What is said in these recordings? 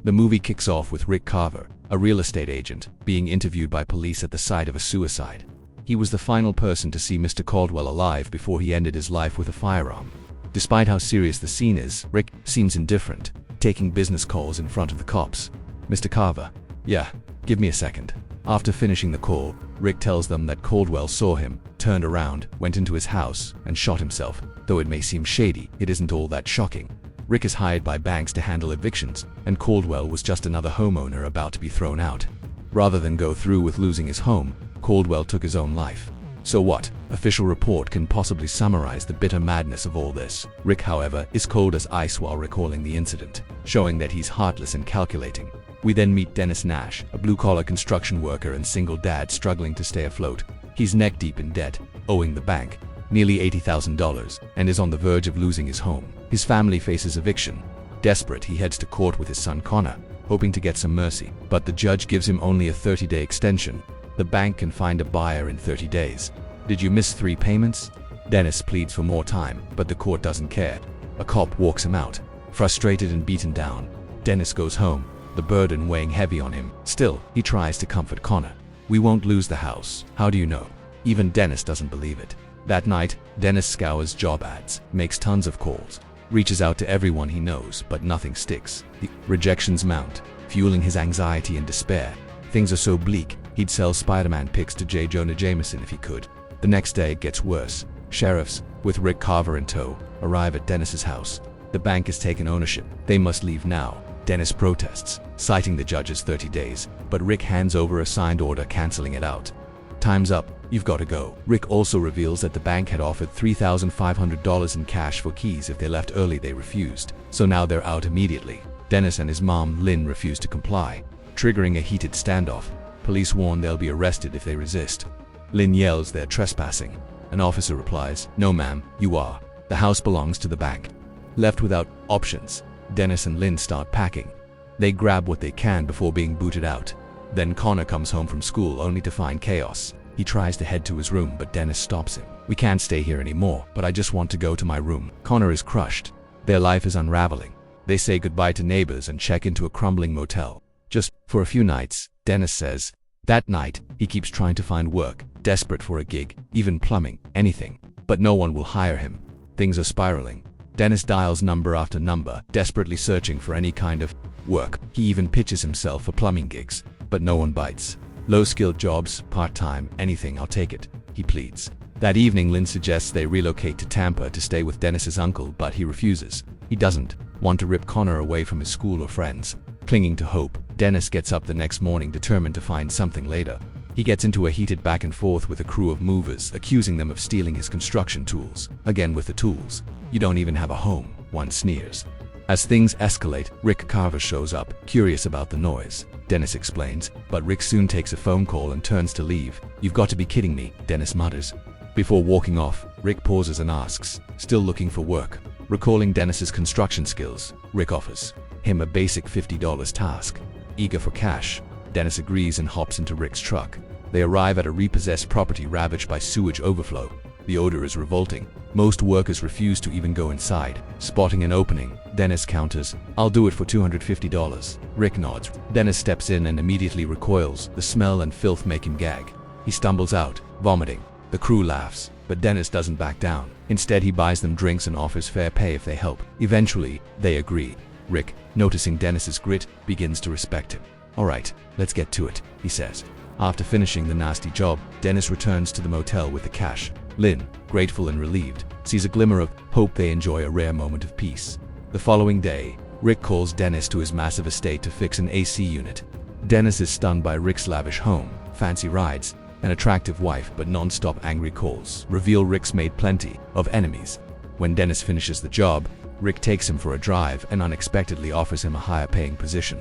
The movie kicks off with Rick Carver, a real estate agent, being interviewed by police at the site of a suicide. He was the final person to see Mr. Caldwell alive before he ended his life with a firearm. Despite how serious the scene is, Rick seems indifferent, taking business calls in front of the cops. Mr. Carver, yeah, give me a second. After finishing the call, Rick tells them that Caldwell saw him, turned around, went into his house, and shot himself. Though it may seem shady, it isn't all that shocking. Rick is hired by banks to handle evictions, and Caldwell was just another homeowner about to be thrown out. Rather than go through with losing his home, Caldwell took his own life. So what official report can possibly summarize the bitter madness of all this? Rick, however, is cold as ice while recalling the incident, showing that he's heartless and calculating. We then meet Dennis Nash, a blue-collar construction worker and single dad struggling to stay afloat. He's neck-deep in debt, owing the bank nearly $80,000, and is on the verge of losing his home. His family faces eviction. Desperate, he heads to court with his son Connor, hoping to get some mercy, but the judge gives him only a 30-day extension. The bank can find a buyer in 30 days. Did you miss 3 payments? Dennis pleads for more time, but the court doesn't care. A cop walks him out. Frustrated and beaten down, Dennis goes home, the burden weighing heavy on him. Still, he tries to comfort Connor. We won't lose the house. How do you know? Even Dennis doesn't believe it. That night, Dennis scours job ads, makes tons of calls, reaches out to everyone he knows, but nothing sticks. The rejections mount, fueling his anxiety and despair. Things are so bleak, he'd sell Spider-Man pics to J. Jonah Jameson if he could. The next day it gets worse. Sheriffs, with Rick Carver in tow, arrive at Dennis's house. The bank has taken ownership. They must leave now. Dennis protests, citing the judge's 30 days, but Rick hands over a signed order canceling it out. Time's up, you've got to go. Rick also reveals that the bank had offered $3,500 in cash for keys if they left early. They refused, so now they're out immediately. Dennis and his mom, Lynn, refuse to comply, triggering a heated standoff. Police warn they'll be arrested if they resist. Lynn yells they're trespassing. An officer replies, "No ma'am, you are. The house belongs to the bank." Left without options, Dennis and Lynn start packing. They grab what they can before being booted out. Then Connor comes home from school only to find chaos. He tries to head to his room, but Dennis stops him. "We can't stay here anymore, but I just want to go to my room." Connor is crushed. Their life is unraveling. They say goodbye to neighbors and check into a crumbling motel. Just for a few nights, Dennis says. That night, he keeps trying to find work, desperate for a gig, even plumbing, anything. But no one will hire him. Things are spiraling. Dennis dials number after number, desperately searching for any kind of work. He even pitches himself for plumbing gigs, but no one bites. Low-skilled jobs, part-time, anything, I'll take it, he pleads. That evening, Lynn suggests they relocate to Tampa to stay with Dennis's uncle, but he refuses. He doesn't want to rip Connor away from his school or friends. Clinging to hope, Dennis gets up the next morning determined to find something later. He gets into a heated back and forth with a crew of movers, accusing them of stealing his construction tools. Again with the tools. "You don't even have a home," one sneers. As things escalate, Rick Carver shows up, curious about the noise. Dennis explains, but Rick soon takes a phone call and turns to leave. "You've got to be kidding me," Dennis mutters. Before walking off, Rick pauses and asks, "Still looking for work?" Recalling Dennis's construction skills, Rick offers him a basic $50 task. Eager for cash, Dennis agrees and hops into Rick's truck. They arrive at a repossessed property ravaged by sewage overflow. The odor is revolting. Most workers refuse to even go inside. Spotting an opening, Dennis counters, "I'll do it for $250. Rick nods. Dennis steps in and immediately recoils. The smell and filth make him gag. He stumbles out, vomiting. The crew laughs, but Dennis doesn't back down. Instead, he buys them drinks and offers fair pay if they help. Eventually, they agree. Rick, noticing Dennis's grit, begins to respect him. "All right, let's get to it," he says. After finishing the nasty job, Dennis returns to the motel with the cash. Lynn, grateful and relieved, sees a glimmer of hope. They enjoy a rare moment of peace. The following day, Rick calls Dennis to his massive estate to fix an AC unit. Dennis is stunned by Rick's lavish home, fancy rides, an attractive wife, but non-stop angry calls reveal Rick's made plenty of enemies. When Dennis finishes the job, Rick takes him for a drive and unexpectedly offers him a higher-paying position.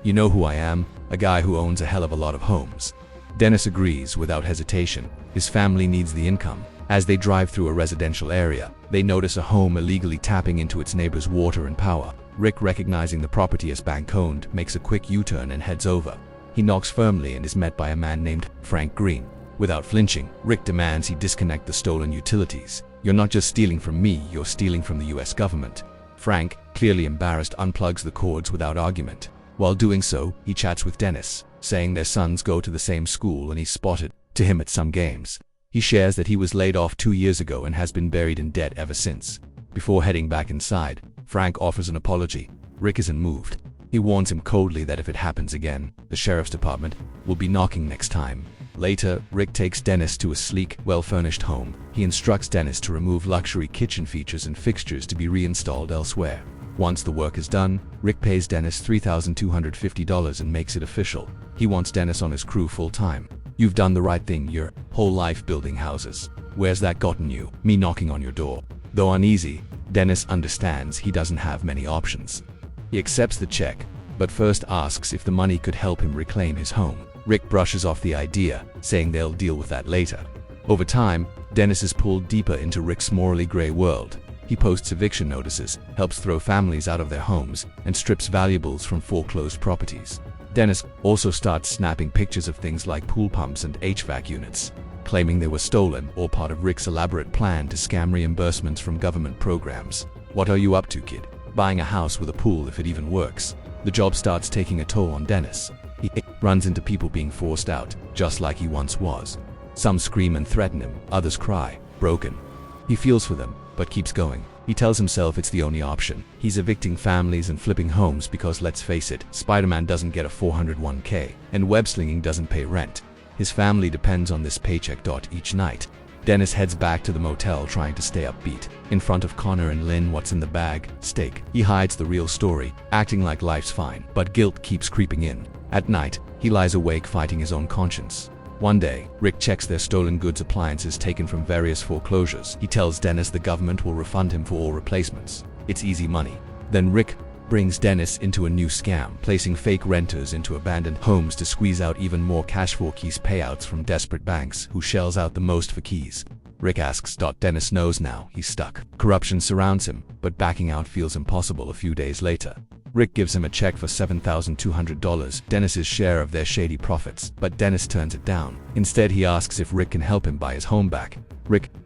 "You know who I am, a guy who owns a hell of a lot of homes." Dennis agrees without hesitation. His family needs the income. As they drive through a residential area, they notice a home illegally tapping into its neighbor's water and power. Rick, recognizing the property as bank-owned, makes a quick U-turn and heads over. He knocks firmly and is met by a man named Frank Green. Without flinching, Rick demands he disconnect the stolen utilities. "You're not just stealing from me, you're stealing from the US government." Frank, clearly embarrassed, unplugs the cords without argument. While doing so, he chats with Dennis, saying their sons go to the same school and he's spotted to him at some games. He shares that he was laid off 2 years ago and has been buried in debt ever since. Before heading back inside, Frank offers an apology. Rick isn't moved. He warns him coldly that if it happens again, the sheriff's department will be knocking next time. Later, Rick takes Dennis to a sleek, well-furnished home. He instructs Dennis to remove luxury kitchen features and fixtures to be reinstalled elsewhere. Once the work is done, Rick pays Dennis $3,250 and makes it official. He wants Dennis on his crew full-time. You've done the right thing your whole life building houses. Where's that gotten you? Me knocking on your door. Though uneasy, Dennis understands he doesn't have many options. He accepts the check, but first asks if the money could help him reclaim his home. Rick brushes off the idea, saying they'll deal with that later. Over time, Dennis is pulled deeper into Rick's morally gray world. He posts eviction notices, helps throw families out of their homes, and strips valuables from foreclosed properties. Dennis also starts snapping pictures of things like pool pumps and HVAC units, claiming they were stolen or part of Rick's elaborate plan to scam reimbursements from government programs. What are you up to, kid? Buying a house with a pool if it even works. The job starts taking a toll on Dennis. He runs into people being forced out, just like he once was. Some scream and threaten him, others cry, broken. He feels for them, but keeps going. He tells himself it's the only option. He's evicting families and flipping homes because, let's face it, Spider-Man doesn't get a 401k, and web-slinging doesn't pay rent. His family depends on this paycheck. Each night, Dennis heads back to the motel trying to stay upbeat. In front of Connor and Lynn, what's in the bag? Steak. He hides the real story, acting like life's fine, but guilt keeps creeping in. At night, he lies awake fighting his own conscience. One day, Rick checks their stolen goods appliances taken from various foreclosures. He tells Dennis the government will refund him for all replacements. It's easy money. Then Rick brings Dennis into a new scam, placing fake renters into abandoned homes to squeeze out even more cash for keys payouts from desperate banks who shells out the most for keys. Rick asks. Dennis knows now he's stuck. Corruption surrounds him, but backing out feels impossible. A few days later, Rick gives him a check for $7,200, Dennis's share of their shady profits, but Dennis turns it down. Instead, he asks if Rick can help him buy his home back.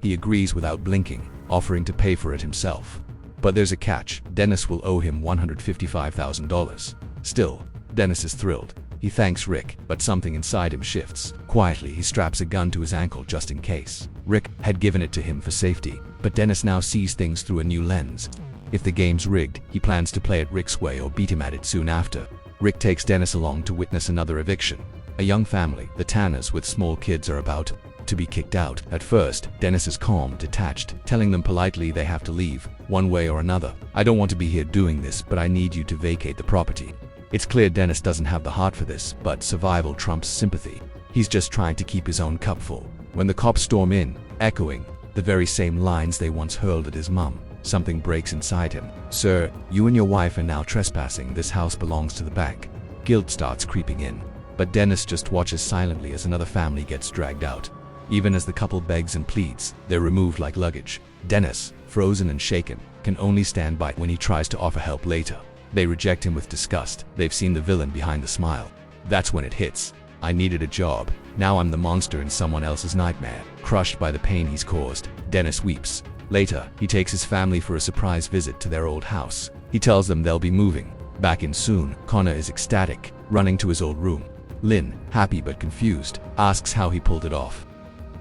He agrees without blinking, offering to pay for it himself. But there's a catch. Dennis will owe him $155,000. Still, Dennis is thrilled. He thanks Rick, but something inside him shifts. Quietly, he straps a gun to his ankle just in case. Rick had given it to him for safety, but Dennis now sees things through a new lens. If the game's rigged, he plans to play it Rick's way or beat him at it soon after. Rick takes Dennis along to witness another eviction. A young family, the Tanners with small kids, are about to be kicked out. At first, Dennis is calm, detached, telling them politely they have to leave, one way or another. I don't want to be here doing this, but I need you to vacate the property. It's clear Dennis doesn't have the heart for this, but survival trumps sympathy. He's just trying to keep his own cup full. When the cops storm in, echoing the very same lines they once hurled at his mum, something breaks inside him. Sir, you and your wife are now trespassing. This house belongs to the bank. Guilt starts creeping in, but Dennis just watches silently as another family gets dragged out. Even as the couple begs and pleads, they're removed like luggage. Dennis, frozen and shaken, can only stand by when he tries to offer help later. They reject him with disgust. They've seen the villain behind the smile. That's when it hits. I needed a job. Now I'm the monster in someone else's nightmare. Crushed by the pain he's caused, Dennis weeps. Later, he takes his family for a surprise visit to their old house. He tells them they'll be moving back in soon. Connor is ecstatic, running to his old room. Lynn, happy but confused, asks how he pulled it off.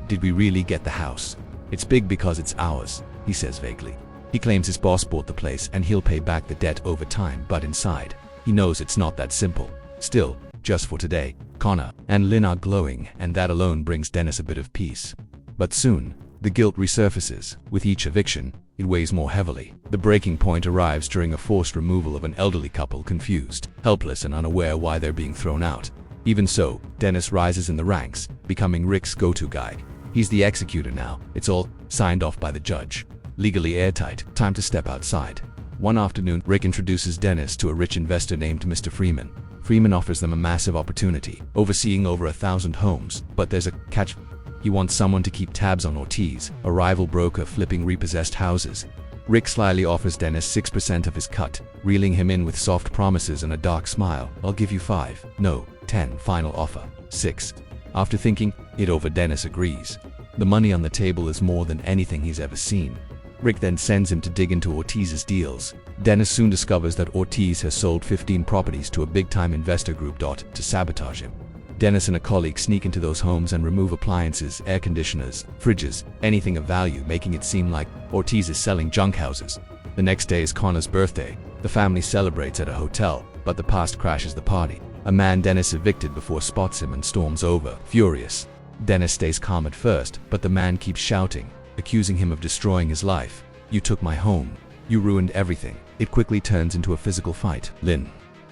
Did we really get the house? It's big because it's ours, he says vaguely. He claims his boss bought the place and he'll pay back the debt over time, but inside, he knows it's not that simple. Still, just for today, Connor and Lynn are glowing, and that alone brings Dennis a bit of peace. But soon, the guilt resurfaces. With each eviction, it weighs more heavily. The breaking point arrives during a forced removal of an elderly couple, confused, helpless, and unaware why they're being thrown out. Even so, Dennis rises in the ranks, becoming Rick's go-to guy. He's the executor now. It's all signed off by the judge. Legally airtight. Time to step outside. One afternoon, Rick introduces Dennis to a rich investor named Mr. Freeman. Freeman offers them a massive opportunity, overseeing over 1,000 homes. But there's a catch. He wants someone to keep tabs on Ortiz, a rival broker flipping repossessed houses. Rick slyly offers Dennis 6% of his cut, reeling him in with soft promises and a dark smile. I'll give you 5. No, 10. Final offer. 6. After thinking it over, Dennis agrees. The money on the table is more than anything he's ever seen. Rick then sends him to dig into Ortiz's deals. Dennis soon discovers that Ortiz has sold 15 properties to a big-time investor group to sabotage him. Dennis and a colleague sneak into those homes and remove appliances, air conditioners, fridges, anything of value, making it seem like Ortiz is selling junk houses. The next day is Connor's birthday. The family celebrates at a hotel, but the past crashes the party. A man Dennis evicted before spots him and storms over, furious. Dennis stays calm at first, but the man keeps shouting, accusing him of destroying his life. "You took my home. You ruined everything." It quickly turns into a physical fight. Lynn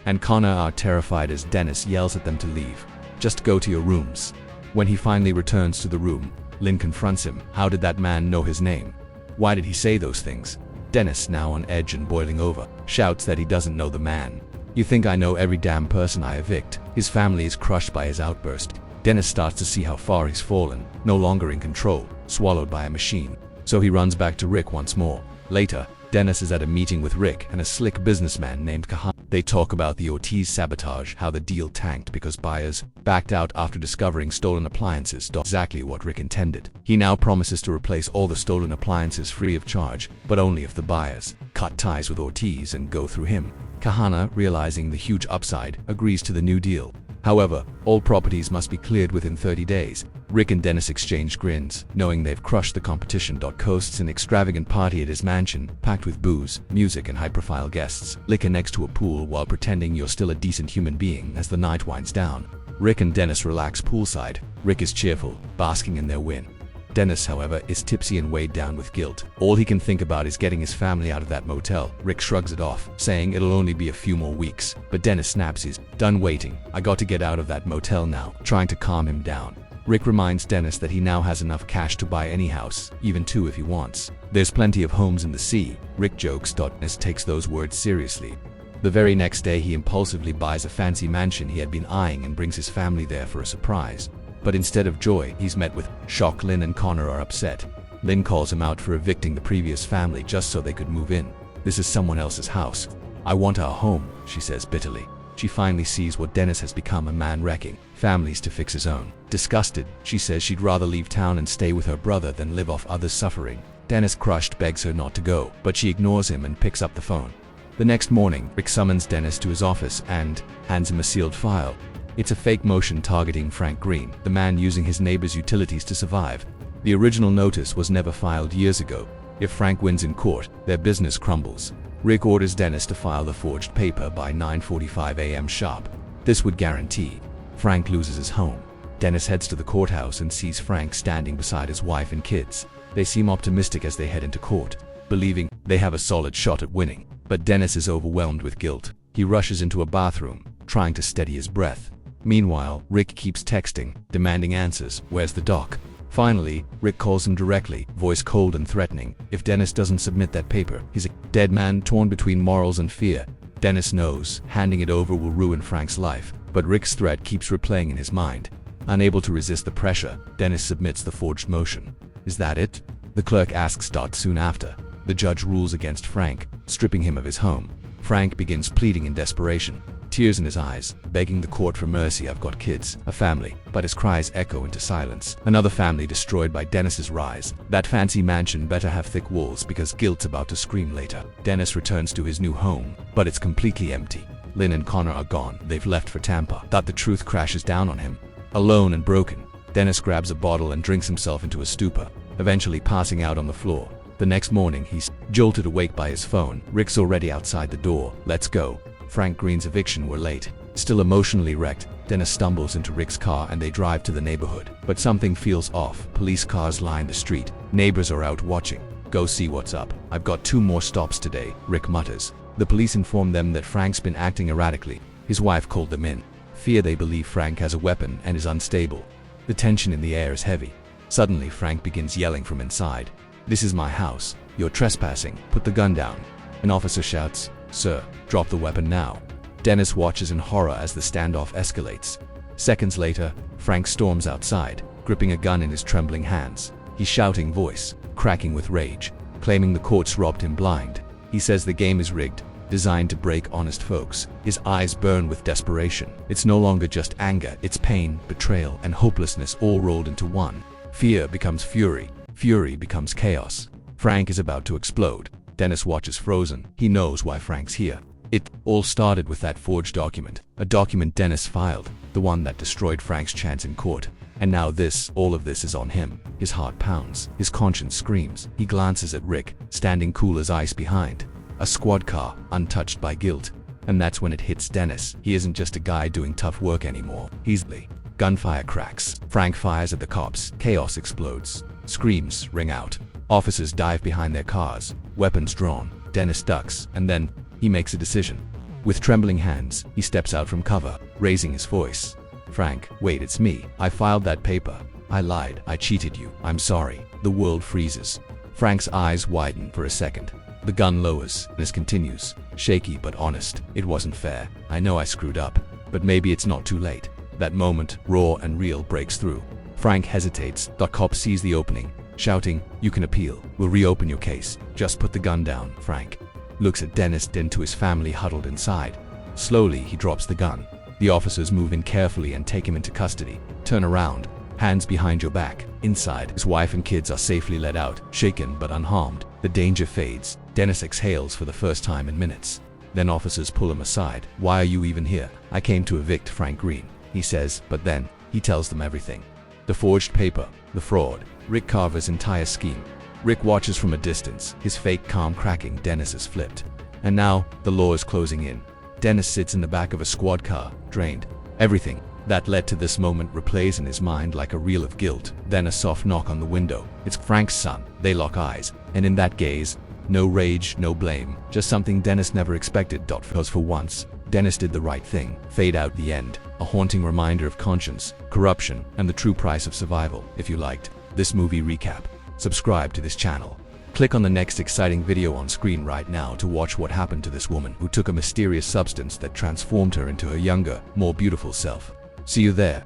and Connor are terrified as Dennis yells at them to leave. "Just go to your rooms." When he finally returns to the room, Lynn confronts him. How did that man know his name? Why did he say those things? Dennis, now on edge and boiling over, shouts that he doesn't know the man. "You think I know every damn person I evict?" His family is crushed by his outburst. Dennis starts to see how far he's fallen, no longer in control, swallowed by a machine. So he runs back to Rick once more. Later, Dennis is at a meeting with Rick and a slick businessman named Kahan. They talk about the Ortiz sabotage, how the deal tanked because buyers backed out after discovering stolen appliances. Exactly what Rick intended. He now promises to replace all the stolen appliances free of charge, but only if the buyers cut ties with Ortiz and go through him. Kahana, realizing the huge upside, agrees to the new deal. However, all properties must be cleared within 30 days. Rick and Dennis exchange grins, knowing they've crushed the competition. Hosts an extravagant party at his mansion, packed with booze, music, and high-profile guests. Liquor next to a pool while pretending you're still a decent human being as the night winds down. Rick and Dennis relax poolside. Rick is cheerful, basking in their win. Dennis, however, is tipsy and weighed down with guilt. All he can think about is getting his family out of that motel. Rick shrugs it off, saying it'll only be a few more weeks. But Dennis snaps he's done waiting. "I got to get out of that motel now," trying to calm him down. Rick reminds Dennis that he now has enough cash to buy any house, even two if he wants. "There's plenty of homes in the sea," Rick jokes. Dennis takes those words seriously. The very next day he impulsively buys a fancy mansion he had been eyeing and brings his family there for a surprise. But instead of joy, he's met with shock. Lynn and Connor are upset. Lynn calls him out for evicting the previous family just so they could move in. "This is someone else's house. I want our home," she says bitterly. She finally sees what Dennis has become, a man wrecking families to fix his own. Disgusted, she says she'd rather leave town and stay with her brother than live off others' suffering. Dennis, crushed, begs her not to go, but she ignores him and picks up the phone. The next morning, Rick summons Dennis to his office and hands him a sealed file. It's a fake motion targeting Frank Green, the man using his neighbor's utilities to survive. The original notice was never filed years ago. If Frank wins in court, their business crumbles. Rick orders Dennis to file the forged paper by 9:45 a.m. sharp. This would guarantee Frank loses his home. Dennis heads to the courthouse and sees Frank standing beside his wife and kids. They seem optimistic as they head into court, believing they have a solid shot at winning. But Dennis is overwhelmed with guilt. He rushes into a bathroom, trying to steady his breath. Meanwhile, Rick keeps texting, demanding answers. "Where's the doc?" Finally, Rick calls him directly, voice cold and threatening. If Dennis doesn't submit that paper, he's a dead man torn between morals and fear. Dennis knows handing it over will ruin Frank's life, but Rick's threat keeps replaying in his mind. Unable to resist the pressure, Dennis submits the forged motion. "Is that it?" the clerk asks. Soon after, the judge rules against Frank, stripping him of his home. Frank begins pleading in desperation, tears in his eyes, begging the court for mercy. "I've got kids, a family," but his cries echo into silence. Another family destroyed by Dennis's rise. That fancy mansion better have thick walls because guilt's about to scream later. Dennis returns to his new home, but it's completely empty. Lynn and Connor are gone. They've left for Tampa. The truth crashes down on him. Alone and broken, Dennis grabs a bottle and drinks himself into a stupor, eventually passing out on the floor. The next morning, he's jolted awake by his phone. Rick's already outside the door. "Let's go." Frank Green's eviction were late. Still emotionally wrecked, Dennis stumbles into Rick's car and they drive to the neighborhood. But something feels off. Police cars line the street. Neighbors are out watching. "Go see what's up. I've got 2 more stops today," Rick mutters. The police inform them that Frank's been acting erratically. His wife called them in. Fear they believe Frank has a weapon and is unstable. The tension in the air is heavy. Suddenly, Frank begins yelling from inside. "This is my house. You're trespassing. Put the gun down." An officer shouts, "Sir, drop the weapon now." Dennis watches in horror as the standoff escalates. Seconds later, Frank storms outside, gripping a gun in his trembling hands. He's shouting, voice cracking with rage, claiming the courts robbed him blind. He says the game is rigged, designed to break honest folks. His eyes burn with desperation. It's no longer just anger, it's pain, betrayal, and hopelessness all rolled into one. Fear becomes fury. Fury becomes chaos. Frank is about to explode. Dennis watches frozen. He knows why Frank's here. It all started with that forged document. A document Dennis filed. The one that destroyed Frank's chance in court. And now all of this is on him. His heart pounds. His conscience screams. He glances at Rick, standing cool as ice behind. A squad car, untouched by guilt. And that's when it hits Dennis. He isn't just a guy doing tough work anymore. He's the gunfire cracks. Frank fires at the cops. Chaos explodes. Screams ring out. Officers dive behind their cars, weapons drawn. Dennis ducks, and then he makes a decision. With trembling hands, he steps out from cover, raising his voice. "Frank, wait, it's me. I filed that paper. I lied. I cheated you. I'm sorry." The world freezes. Frank's eyes widen for a second. The gun lowers. Dennis continues, shaky but honest. "It wasn't fair. I know I screwed up, but maybe it's not too late." That moment, raw and real, breaks through. Frank hesitates. The cop sees the opening, shouting, "You can appeal. We'll reopen your case. Just put the gun down." Frank looks at Dennis, then to his family huddled inside. Slowly, he drops the gun. The officers move in carefully and take him into custody. Turn around. Hands behind your back. Inside, his wife and kids are safely let out, shaken but unharmed. The danger fades. Dennis exhales for the first time in minutes. Then officers pull him aside. "Why are you even here?" "I came to evict Frank Green," he says, but then he tells them everything. The forged paper, the fraud, Rick Carver's entire scheme. Rick watches from a distance, his fake calm cracking. Dennis is flipped. And now, the law is closing in. Dennis sits in the back of a squad car, drained. Everything that led to this moment replays in his mind like a reel of guilt. Then a soft knock on the window. It's Frank's son. They lock eyes, and in that gaze, no rage, no blame, just something Dennis never expected. Because for once, Dennis did the right thing. Fade out the end. A haunting reminder of conscience, corruption, and the true price of survival. If you liked this movie recap, subscribe to this channel. Click on the next exciting video on screen right now to watch what happened to this woman who took a mysterious substance that transformed her into her younger, more beautiful self. See you there.